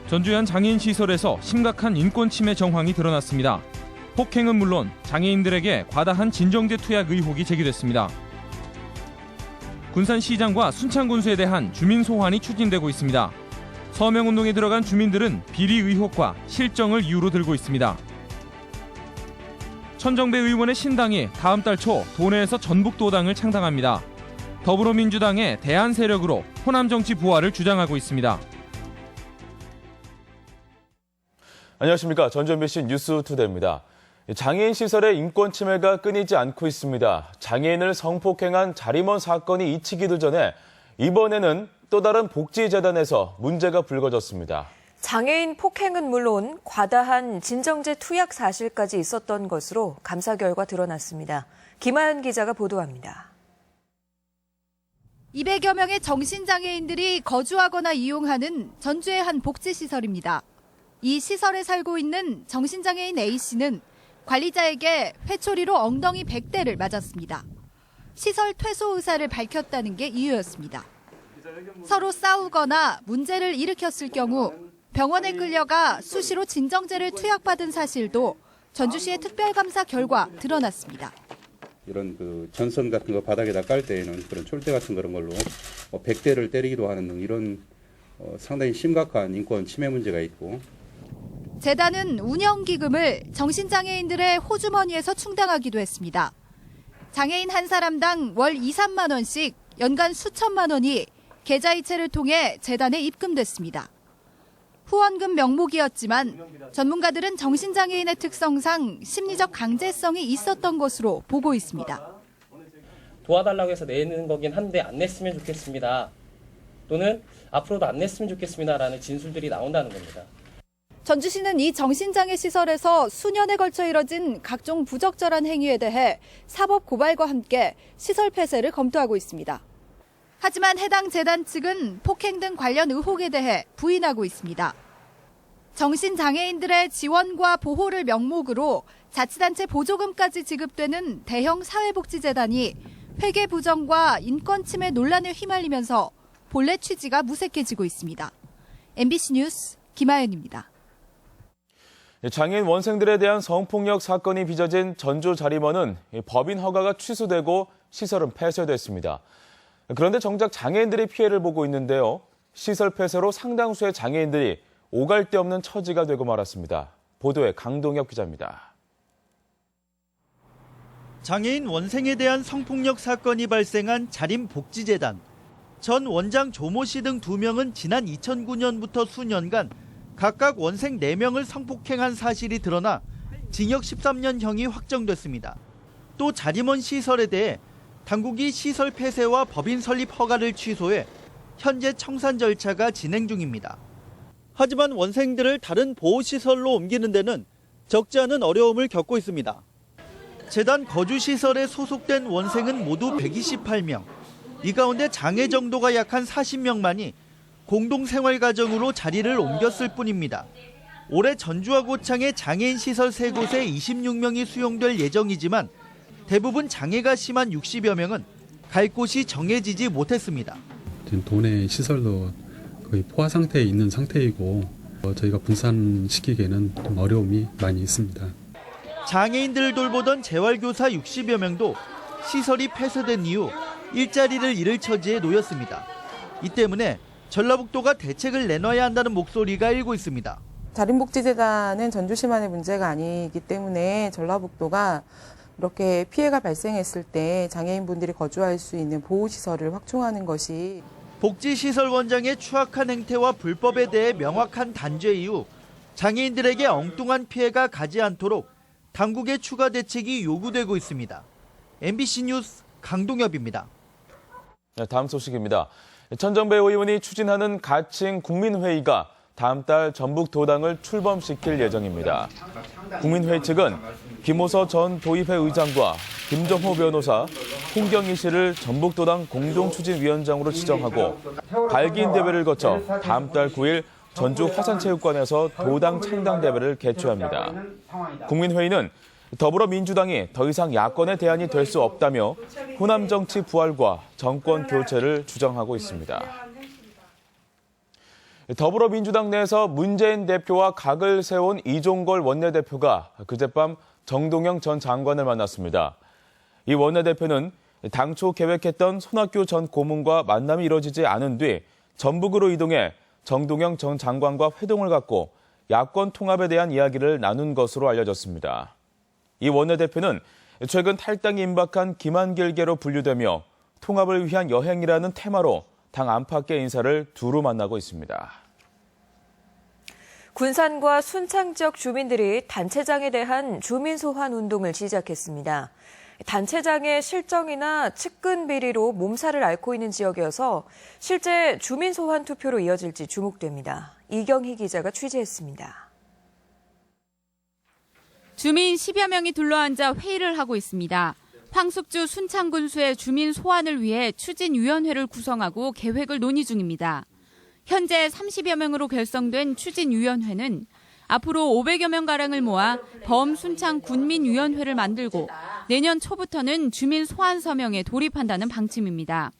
전주의 한 장애인 시설에서 심각한 인권 침해 정황이 드러났습니다. 폭행은 물론 장애인들에게 과다한 진정제 투약 의혹이 제기됐습니다. 군산시장과 순창군수에 대한 주민 소환이 추진되고 있습니다. 서명운동에 들어간 주민들은 비리 의혹과 실정을 이유로 들고 있습니다. 천정배 의원의 신당이 다음 달 초 도내에서 전북도당을 창당합니다. 더불어민주당의 대안 세력으로 호남 정치 부활을 주장하고 있습니다. 안녕하십니까. 전주 MBC 뉴스투데이입니다. 장애인 시설의 인권 침해가 끊이지 않고 있습니다. 장애인을 성폭행한 자림원 사건이 잊히기도 전에 이번에는 또 다른 복지재단에서 문제가 불거졌습니다. 장애인 폭행은 물론 과다한 진정제 투약 사실까지 있었던 것으로 감사 결과 드러났습니다. 김하연 기자가 보도합니다. 200여 명의 정신장애인들이 거주하거나 이용하는 전주의 한 복지시설입니다. 이 시설에 살고 있는 정신장애인 A씨는 관리자에게 회초리로 엉덩이 100대를 맞았습니다. 시설 퇴소 의사를 밝혔다는 게 이유였습니다. 서로 싸우거나 문제를 일으켰을 경우 병원에 끌려가 수시로 진정제를 투약받은 사실도 전주시의 특별감사 결과 드러났습니다. 이런 전선 같은 거 바닥에다 깔 때에는 그런 촐대 같은 그런 걸로 100대를 때리기도 하는 등 이런 상당히 심각한 인권 침해 문제가 있고, 재단은 운영기금을 정신장애인들의 호주머니에서 충당하기도 했습니다. 장애인 한 사람당 월 2, 3만 원씩 연간 수천만 원이 계좌이체를 통해 재단에 입금됐습니다. 후원금 명목이었지만 전문가들은 정신장애인의 특성상 심리적 강제성이 있었던 것으로 보고 있습니다. 도와달라고 해서 내는 거긴 한데 안 냈으면 좋겠습니다. 또는 앞으로도 안 냈으면 좋겠습니다라는 진술들이 나온다는 겁니다. 전주시는 이 정신장애 시설에서 수년에 걸쳐 이뤄진 각종 부적절한 행위에 대해 사법 고발과 함께 시설 폐쇄를 검토하고 있습니다. 하지만 해당 재단 측은 폭행 등 관련 의혹에 대해 부인하고 있습니다. 정신장애인들의 지원과 보호를 명목으로 자치단체 보조금까지 지급되는 대형 사회복지재단이 회계 부정과 인권 침해 논란에 휘말리면서 본래 취지가 무색해지고 있습니다. MBC 뉴스 김하연입니다. 장애인 원생들에 대한 성폭력 사건이 빚어진 전주 자림원은 법인 허가가 취소되고 시설은 폐쇄됐습니다. 그런데 정작 장애인들이 피해를 보고 있는데요. 시설 폐쇄로 상당수의 장애인들이 오갈 데 없는 처지가 되고 말았습니다. 보도에 강동혁 기자입니다. 장애인 원생에 대한 성폭력 사건이 발생한 자림복지재단. 전 원장 조모 씨 등 2명은 지난 2009년부터 수년간 각각 원생 4명을 성폭행한 사실이 드러나 징역 13년형이 확정됐습니다. 또 자림원 시설에 대해 당국이 시설 폐쇄와 법인 설립 허가를 취소해 현재 청산 절차가 진행 중입니다. 하지만 원생들을 다른 보호시설로 옮기는 데는 적지 않은 어려움을 겪고 있습니다. 재단 거주시설에 소속된 원생은 모두 128명. 이 가운데 장애 정도가 약한 40명만이 공동생활가정으로 자리를 옮겼을 뿐입니다. 올해 전주와 고창의 장애인 시설 3곳에 26명이 수용될 예정이지만 대부분 장애가 심한 60여 명은 갈 곳이 정해지지 못했습니다. 지금 도내 시설도 거의 포화 상태에 있는 상태이고 저희가 분산시키기에는 좀 어려움이 많이 있습니다. 장애인들을 돌보던 재활교사 60여 명도 시설이 폐쇄된 이후 일자리를 잃을 처지에 놓였습니다. 이 때문에 전라북도가 대책을 내놔야 한다는 목소리가 일고 있습니다. 자림복지재단은 전주시만의 문제가 아니기 때문에 전라북도가 이렇게 피해가 발생했을 때 장애인분들이 거주할 수 있는 보호시설을 확충하는 것이 복지시설 원장의 추악한 행태와 불법에 대해 명확한 단죄 이후 장애인들에게 엉뚱한 피해가 가지 않도록 당국의 추가 대책이 요구되고 있습니다. MBC 뉴스 강동엽입니다. 다음 소식입니다. 천정배 의원이 추진하는 가칭 국민회의가 다음 달 전북도당을 출범시킬 예정입니다. 국민회의 측은 김호서 전 도의회 의장과 김정호 변호사, 홍경희 씨를 전북도당 공동추진위원장으로 지정하고 발기인 대회를 거쳐 다음 달 9일 전주 화산체육관에서 도당 창당대회를 개최합니다. 국민회의는 더불어민주당이 더 이상 야권의 대안이 될 수 없다며 호남 정치 부활과 정권 교체를 주장하고 있습니다. 더불어민주당 내에서 문재인 대표와 각을 세운 이종걸 원내대표가 그젯밤 정동영 전 장관을 만났습니다. 이 원내대표는 당초 계획했던 손학규 전 고문과 만남이 이뤄지지 않은 뒤 전북으로 이동해 정동영 전 장관과 회동을 갖고 야권 통합에 대한 이야기를 나눈 것으로 알려졌습니다. 이 원내대표는 최근 탈당이 임박한 김한길계로 분류되며 통합을 위한 여행이라는 테마로 당 안팎의 인사를 두루 만나고 있습니다. 군산과 순창 지역 주민들이 단체장에 대한 주민 소환 운동을 시작했습니다. 단체장의 실정이나 측근 비리로 몸살을 앓고 있는 지역이어서 실제 주민 소환 투표로 이어질지 주목됩니다. 이경희 기자가 취재했습니다. 주민 10여 명이 둘러앉아 회의를 하고 있습니다. 황숙주 순창군수의 주민 소환을 위해 추진위원회를 구성하고 계획을 논의 중입니다. 현재 30여 명으로 결성된 추진위원회는 앞으로 500여 명가량을 모아 범순창 군민위원회를 만들고 내년 초부터는 주민 소환 서명에 돌입한다는 방침입니다.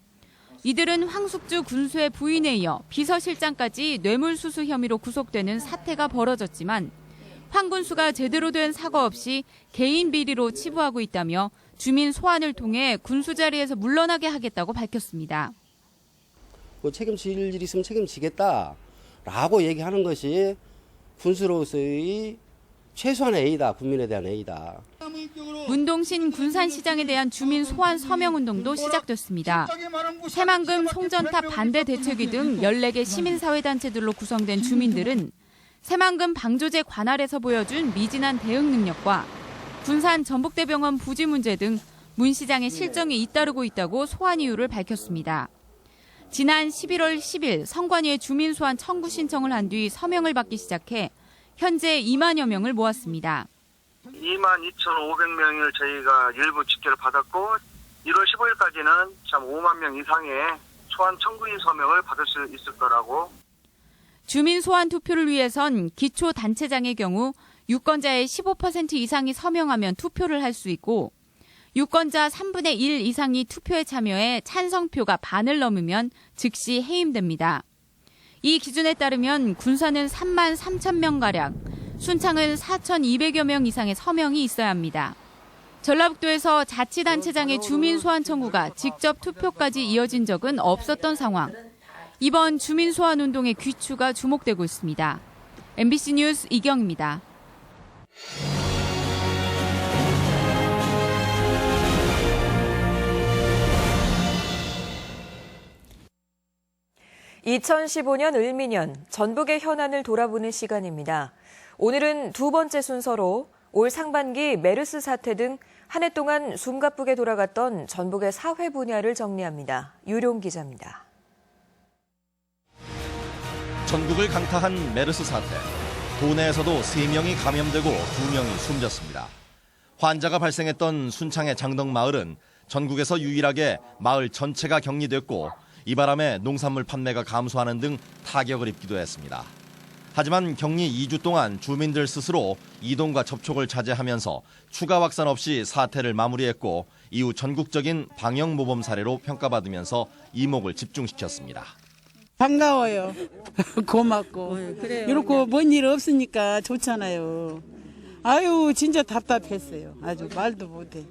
이들은 황숙주 군수의 부인에 이어 비서실장까지 뇌물수수 혐의로 구속되는 사태가 벌어졌지만 황 군수가 제대로 된 사과 없이 개인 비리로 치부하고 있다며 주민 소환을 통해 군수 자리에서 물러나게 하겠다고 밝혔습니다. 책임질 일이 있으면 책임지겠다라고 얘기하는 것이 군수로서의 최소한의 A다. 국민에 대한 A다. 문동신 군산시장에 대한 주민 소환 서명운동도 시작됐습니다. 새만금 송전탑 반대 대책위 등 14개 시민사회단체들로 구성된 주민들은 새만금 방조제 관할에서 보여준 미진한 대응 능력과 군산 전북대병원 부지 문제 등 문 시장의 실정이 잇따르고 있다고 소환 이유를 밝혔습니다. 지난 11월 10일 선관위에 주민 소환 청구 신청을 한 뒤 서명을 받기 시작해 현재 2만여 명을 모았습니다. 22,500명을 저희가 일부 집계를 받았고 1월 15일까지는 참 5만 명 이상의 소환 청구인 서명을 받을 수 있을 거라고. 주민 소환 투표를 위해선 기초 단체장의 경우 유권자의 15% 이상이 서명하면 투표를 할 수 있고 유권자 3분의 1 이상이 투표에 참여해 찬성표가 반을 넘으면 즉시 해임됩니다. 이 기준에 따르면 군산은 3만 3천 명가량, 순창은 4,200여 명 이상의 서명이 있어야 합니다. 전라북도에서 자치단체장의 주민 소환 청구가 직접 투표까지 이어진 적은 없었던 상황. 이번 주민 소환 운동의 귀추가 주목되고 있습니다. MBC 뉴스 이경입니다. (2015년) 을미년 전북의 현안을 돌아보는 시간입니다. 오늘은 두 번째 순서로 올 상반기 메르스 사태 등 한 해 동안 숨가쁘게 돌아갔던 전북의 사회 분야를 정리합니다. 유룡 기자입니다. 전국을 강타한 메르스 사태. 도내에서도 3명이 감염되고 2명이 숨졌습니다. 환자가 발생했던 순창의 장덕마을은 전국에서 유일하게 마을 전체가 격리됐고 이 바람에 농산물 판매가 감소하는 등 타격을 입기도 했습니다. 하지만 격리 2주 동안 주민들 스스로 이동과 접촉을 자제하면서 추가 확산 없이 사태를 마무리했고 이후 전국적인 방역 모범 사례로 평가받으면서 이목을 집중시켰습니다. 반가워요. 고맙고. 이렇게 뭔 일 없으니까 좋잖아요. 아유 진짜 답답했어요. 아주 말도 못해.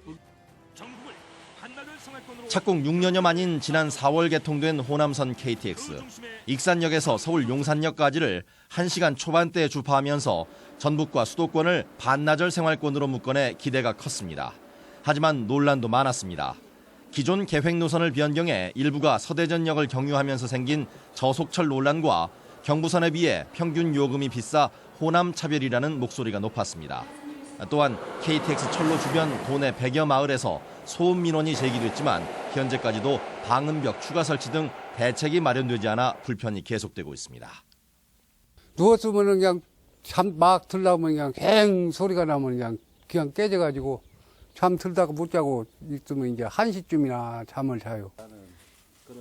착공 6년여 만인 지난 4월 개통된 호남선 KTX. 익산역에서 서울 용산역까지를 1시간 초반대에 주파하면서 전북과 수도권을 반나절 생활권으로 묶어내 기대가 컸습니다. 하지만 논란도 많았습니다. 기존 계획 노선을 변경해 일부가 서대전역을 경유하면서 생긴 저속철 논란과 경부선에 비해 평균 요금이 비싸 호남 차별이라는 목소리가 높았습니다. 또한 KTX 철로 주변 도내 100여 마을에서 소음 민원이 제기됐지만 현재까지도 방음벽 추가 설치 등 대책이 마련되지 않아 불편이 계속되고 있습니다. 누웠으면 그냥 잠 막 들라면 그냥 갱 소리가 나면 그냥 깨져가지고 잠 들다가 못 자고 있으면 이제 1시쯤이나 잠을 자요.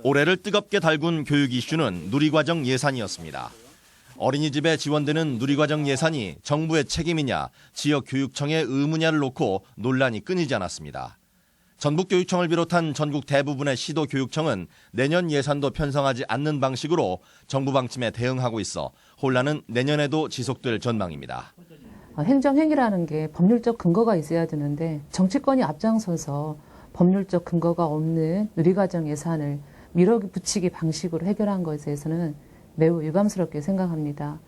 올해를 뜨겁게 달군 교육 이슈는 누리과정 예산이었습니다. 어린이집에 지원되는 누리과정 예산이 정부의 책임이냐, 지역교육청의 의무냐를 놓고 논란이 끊이지 않았습니다. 전북교육청을 비롯한 전국 대부분의 시도교육청은 내년 예산도 편성하지 않는 방식으로 정부 방침에 대응하고 있어 혼란은 내년에도 지속될 전망입니다. 행정행위라는 게 법률적 근거가 있어야 되는데 정치권이 앞장서서 법률적 근거가 없는 누리과정 예산을 밀어붙이기 방식으로 해결한 것에 대해서는 매우 유감스럽게 생각합니다.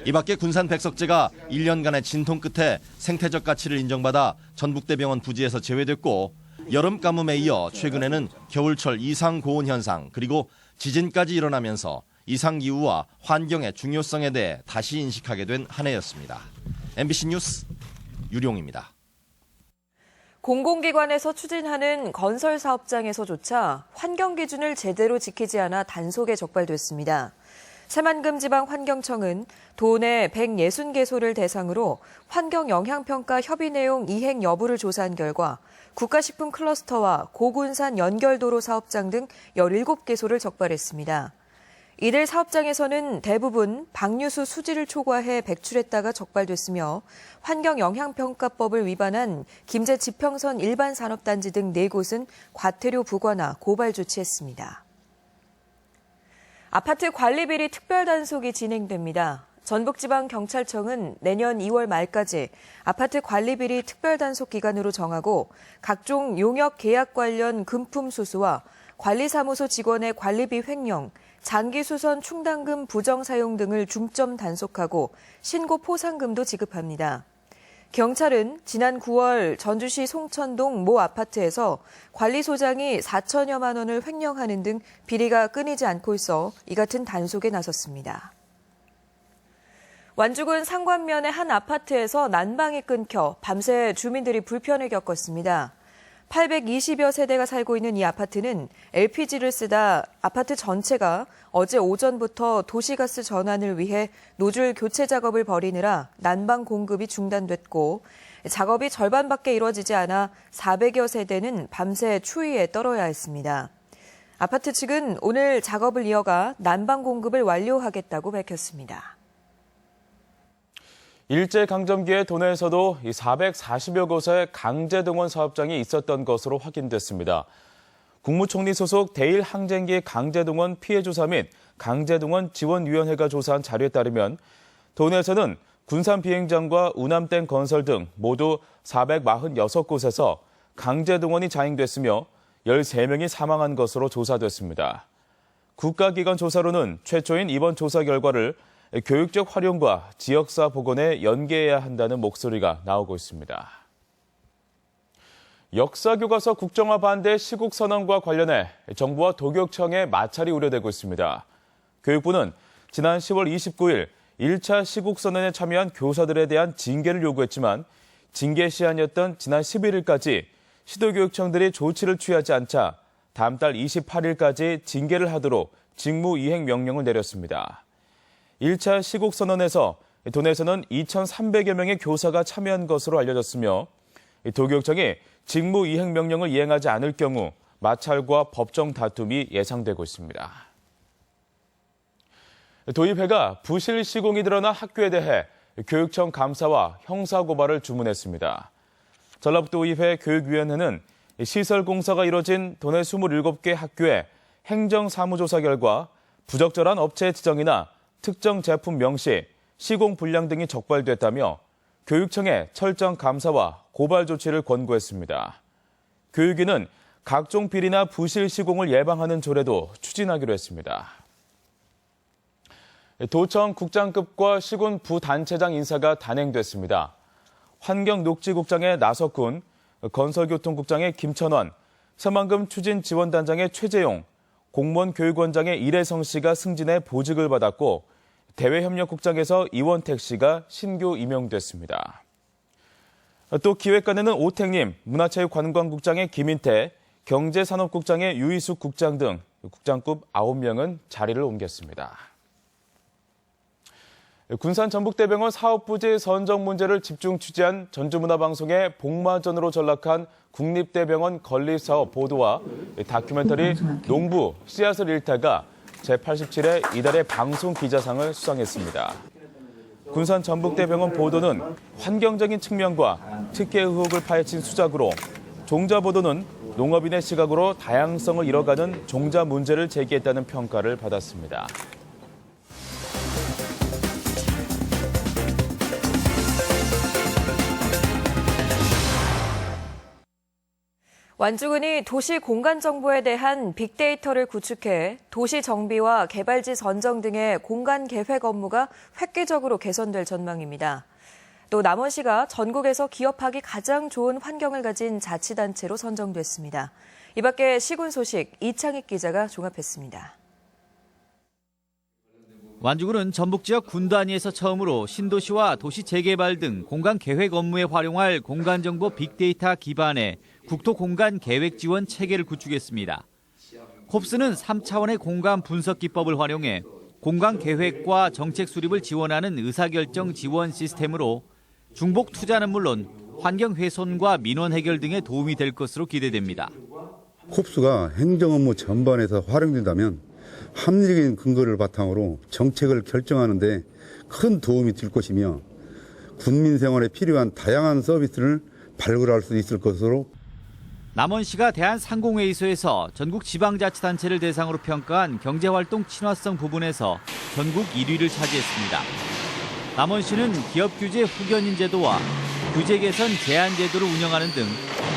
이 밖에 군산 백석제가 1년간의 진통 끝에 생태적 가치를 인정받아 전북대병원 부지에서 제외됐고 여름 가뭄에 이어 최근에는 겨울철 이상 고온 현상 그리고 지진까지 일어나면서 이상기후와 환경의 중요성에 대해 다시 인식하게 된 한 해였습니다. MBC 뉴스 유룡입니다. 공공기관에서 추진하는 건설 사업장에서조차 환경 기준을 제대로 지키지 않아 단속에 적발됐습니다. 새만금 지방환경청은 도내 160개소를 대상으로 환경영향평가 협의 내용 이행 여부를 조사한 결과 국가식품 클러스터와 고군산 연결도로 사업장 등 17개소를 적발했습니다. 이들 사업장에서는 대부분 방류수 수질을 초과해 배출했다가 적발됐으며 환경영향평가법을 위반한 김제 지평선 일반산업단지 등 4곳은 과태료 부과나 고발 조치했습니다. 아파트 관리비리 특별단속이 진행됩니다. 전북지방경찰청은 내년 2월 말까지 아파트 관리비리 특별단속 기간으로 정하고 각종 용역 계약 관련 금품 수수와 관리사무소 직원의 관리비 횡령, 장기수선 충당금 부정 사용 등을 중점 단속하고 신고 포상금도 지급합니다. 경찰은 지난 9월 전주시 송천동 모 아파트에서 관리소장이 4천여만 원을 횡령하는 등 비리가 끊이지 않고 있어 이 같은 단속에 나섰습니다. 완주군 상관면의 한 아파트에서 난방이 끊겨 밤새 주민들이 불편을 겪었습니다. 820여 세대가 살고 있는 이 아파트는 LPG를 쓰다 아파트 전체가 어제 오전부터 도시가스 전환을 위해 노즐 교체 작업을 벌이느라 난방 공급이 중단됐고 작업이 절반밖에 이루어지지 않아 400여 세대는 밤새 추위에 떨어야 했습니다. 아파트 측은 오늘 작업을 이어가 난방 공급을 완료하겠다고 밝혔습니다. 일제강점기에 도내에서도 440여 곳의 강제동원 사업장이 있었던 것으로 확인됐습니다. 국무총리 소속 대일항쟁기 강제동원 피해조사 및 강제동원 지원위원회가 조사한 자료에 따르면 도내에서는 군산 비행장과 우남댐 건설 등 모두 446곳에서 강제동원이 자행됐으며 13명이 사망한 것으로 조사됐습니다. 국가기관 조사로는 최초인 이번 조사 결과를 교육적 활용과 지역사 복원에 연계해야 한다는 목소리가 나오고 있습니다. 역사교과서 국정화 반대 시국선언과 관련해 정부와 도교육청의 마찰이 우려되고 있습니다. 교육부는 지난 10월 29일 1차 시국선언에 참여한 교사들에 대한 징계를 요구했지만 징계 시한이었던 지난 11일까지 시도교육청들이 조치를 취하지 않자 다음 달 28일까지 징계를 하도록 직무이행 명령을 내렸습니다. 1차 시국선언에서 도내에서는 2,300여 명의 교사가 참여한 것으로 알려졌으며 도교육청이 직무이행 명령을 이행하지 않을 경우 마찰과 법정 다툼이 예상되고 있습니다. 도입회가 부실 시공이 드러난 학교에 대해 교육청 감사와 형사고발을 주문했습니다. 전라북도의회 교육위원회는 시설 공사가 이뤄진 도내 27개 학교의 행정사무조사 결과 부적절한 업체 지정이나 특정 제품 명시, 시공 불량 등이 적발됐다며 교육청에 철저한 감사와 고발 조치를 권고했습니다. 교육위는 각종 비리나 부실 시공을 예방하는 조례도 추진하기로 했습니다. 도청 국장급과 시군 부단체장 인사가 단행됐습니다. 환경녹지국장의 나석군, 건설교통국장의 김천원, 새만금 추진지원단장의 최재용, 공무원교육원장의 이래성 씨가 승진해 보직을 받았고 대외협력국장에서 이원택 씨가 신규 임명됐습니다. 또 기획관에는 오택님, 문화체육관광국장의 김인태, 경제산업국장의 유희숙 국장 등 국장급 9명은 자리를 옮겼습니다. 군산 전북대병원 사업부지 선정 문제를 집중 취재한 전주문화방송의 복마전으로 전락한 국립대병원 건립사업 보도와 다큐멘터리 농부 씨앗을 잃다가 제87회 이달의 방송기자상을 수상했습니다. 군산 전북대병원 보도는 환경적인 측면과 특혜 의혹을 파헤친 수작으로 종자 보도는 농업인의 시각으로 다양성을 잃어가는 종자 문제를 제기했다는 평가를 받았습니다. 완주군이 도시 공간 정보에 대한 빅데이터를 구축해 도시 정비와 개발지 선정 등의 공간 계획 업무가 획기적으로 개선될 전망입니다. 또 남원시가 전국에서 기업하기 가장 좋은 환경을 가진 자치단체로 선정됐습니다. 이 밖에 시군 소식 이창익 기자가 종합했습니다. 완주군은 전북 지역 군 단위에서 처음으로 신도시와 도시 재개발 등 공간 계획 업무에 활용할 공간정보 빅데이터 기반의 국토공간계획지원 체계를 구축했습니다. 콥스는 3차원의 공간 분석 기법을 활용해 공간 계획과 정책 수립을 지원하는 의사결정 지원 시스템으로 중복 투자는 물론 환경 훼손과 민원 해결 등에 도움이 될 것으로 기대됩니다. 콥스가 행정업무 전반에서 활용된다면 합리적인 근거를 바탕으로 정책을 결정하는 데 큰 도움이 될 것이며 군민 생활에 필요한 다양한 서비스를 발굴할 수 있을 것으로 남원시가 대한상공회의소에서 전국 지방자치단체를 대상으로 평가한 경제활동 친화성 부분에서 전국 1위를 차지했습니다. 남원시는 기업규제 후견인 제도와 규제 개선 제한 제도를 운영하는 등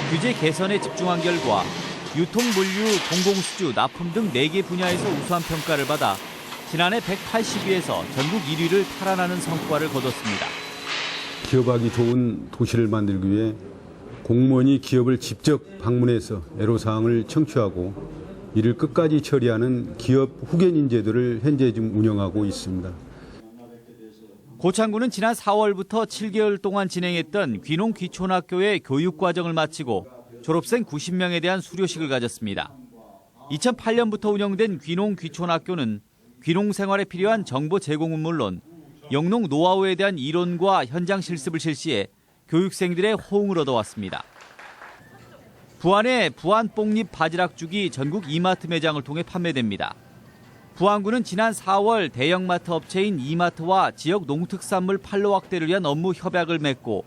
규제 개선에 집중한 결과 유통물류, 공공수주, 납품 등 4개 분야에서 우수한 평가를 받아 지난해 180위에서 전국 1위를 탈환하는 성과를 거뒀습니다. 기업하기 좋은 도시를 만들기 위해 공무원이 기업을 직접 방문해서 애로사항을 청취하고 이를 끝까지 처리하는 기업 후견인 제도를 현재 좀 운영하고 있습니다. 고창군은 지난 4월부터 7개월 동안 진행했던 귀농 귀촌학교의 교육과정을 마치고 졸업생 90명에 대한 수료식을 가졌습니다. 2008년부터 운영된 귀농 귀촌학교는 귀농 생활에 필요한 정보 제공은 물론 영농 노하우에 대한 이론과 현장 실습을 실시해 교육생들의 호응을 얻어왔습니다. 부안의 부안 뽕잎 바지락죽이 전국 이마트 매장을 통해 판매됩니다. 부안군은 지난 4월 대형마트 업체인 이마트와 지역 농특산물 판로 확대를 위한 업무 협약을 맺고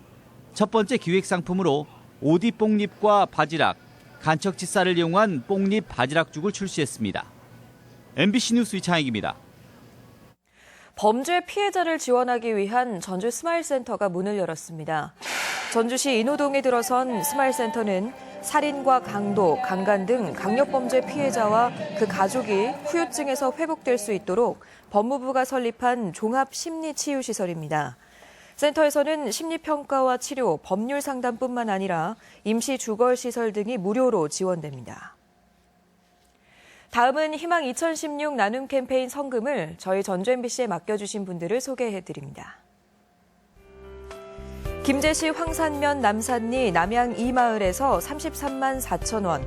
첫 번째 기획 상품으로 오디 뽕잎과 바지락, 간척지 쌀을 이용한 뽕잎 바지락죽을 출시했습니다. MBC 뉴스 이창익입니다. 범죄 피해자를 지원하기 위한 전주 스마일센터가 문을 열었습니다. 전주시 인호동에 들어선 스마일센터는 살인과 강도, 강간 등 강력범죄 피해자와 그 가족이 후유증에서 회복될 수 있도록 법무부가 설립한 종합심리치유시설입니다. 센터에서는 심리평가와 치료, 법률 상담뿐만 아니라 임시주거시설 등이 무료로 지원됩니다. 다음은 희망 2016 나눔 캠페인 성금을 저희 전주 MBC에 맡겨주신 분들을 소개해드립니다. 김제시 황산면 남산리 남양 2마을에서 33만 4천 원,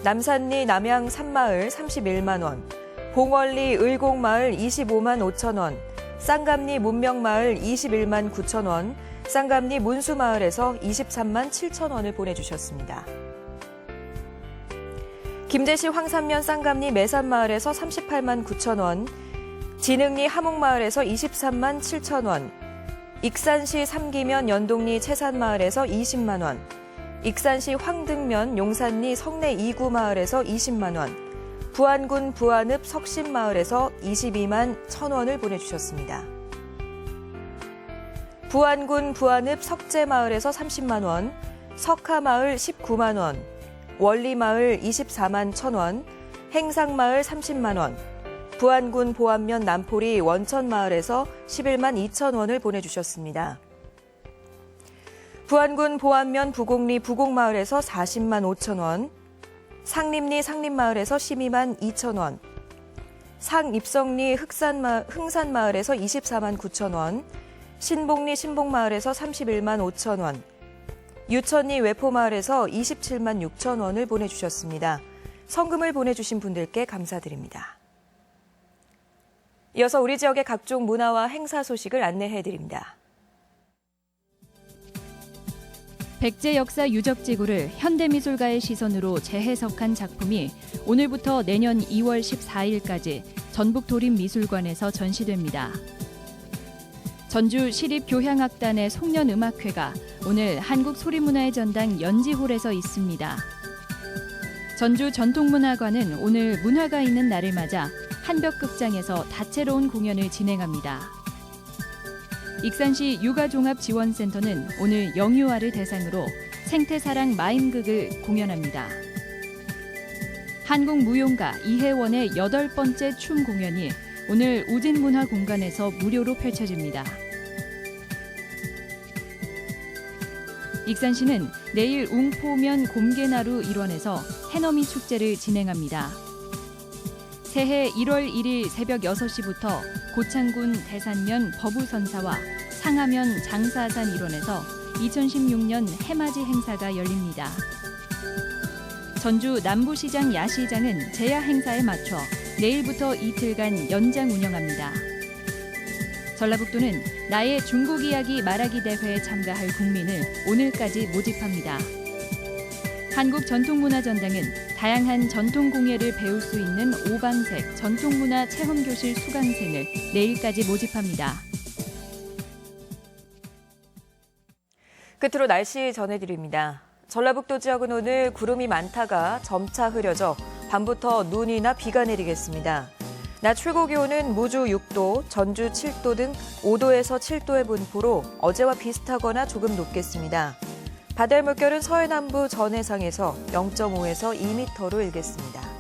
남산리 남양 3마을 31만 원, 봉월리 을곡마을 25만 5천 원, 쌍감리 문명마을 21만 9천 원, 쌍감리 문수마을에서 23만 7천 원을 보내주셨습니다. 김제시 황산면 쌍감리 매산마을에서 38만 9천 원, 진흥리 하목마을에서 23만 7천 원, 익산시 삼기면 연동리 채산마을에서 20만 원, 익산시 황등면 용산리 성내 2구 마을에서 20만 원, 부안군 부안읍 석신마을에서 22만 1천 원을 보내주셨습니다. 부안군 부안읍 석재마을에서 30만 원, 석하마을 19만 원, 원리마을 24만 1천 원, 행상마을 30만 원, 부안군 보안면 남포리 원천마을에서 11만 2천 원을 보내주셨습니다. 부안군 보안면 부곡리 부곡마을에서 40만 5천 원, 상림리 상림마을에서 12만 2천 원, 상입성리 흥산마을에서 24만 9천 원, 신봉리 신봉마을에서 31만 5천 원, 유천리 외포마을에서 27만 6천 원을 보내주셨습니다. 성금을 보내주신 분들께 감사드립니다. 이어서 우리 지역의 각종 문화와 행사 소식을 안내해드립니다. 백제 역사 유적지구를 현대미술가의 시선으로 재해석한 작품이 오늘부터 내년 2월 14일까지 전북도립미술관에서 전시됩니다. 전주 시립교향악단의 송년음악회가 오늘 한국소리문화의 전당 연지홀에서 있습니다. 전주 전통문화관은 오늘 문화가 있는 날을 맞아 한벽극장에서 다채로운 공연을 진행합니다. 익산시 육아종합지원센터는 오늘 영유아를 대상으로 생태사랑 마임극을 공연합니다. 한국무용가 이혜원의 8번째 춤 공연이 오늘 우진문화공간에서 무료로 펼쳐집니다. 익산시는 내일 웅포면 곰개나루 일원에서 해넘이 축제를 진행합니다. 새해 1월 1일 새벽 6시부터 고창군 대산면 버부선사와 상하면 장사산 일원에서 2016년 해맞이 행사가 열립니다. 전주 남부시장 야시장은 제야 행사에 맞춰 내일부터 이틀간 연장 운영합니다. 전라북도는 나의 중국 이야기 말하기 대회에 참가할 국민을 오늘까지 모집합니다. 한국전통문화전당은 다양한 전통공예를 배울 수 있는 5반색 전통문화 체험교실 수강생을 내일까지 모집합니다. 끝으로 날씨 전해드립니다. 전라북도 지역은 오늘 구름이 많다가 점차 흐려져 밤부터 눈이나 비가 내리겠습니다. 낮 최고 기온은 무주 6도, 전주 7도 등 5도에서 7도의 분포로 어제와 비슷하거나 조금 높겠습니다. 바다의 물결은 서해남부 전해상에서 0.5에서 2m로 일겠습니다.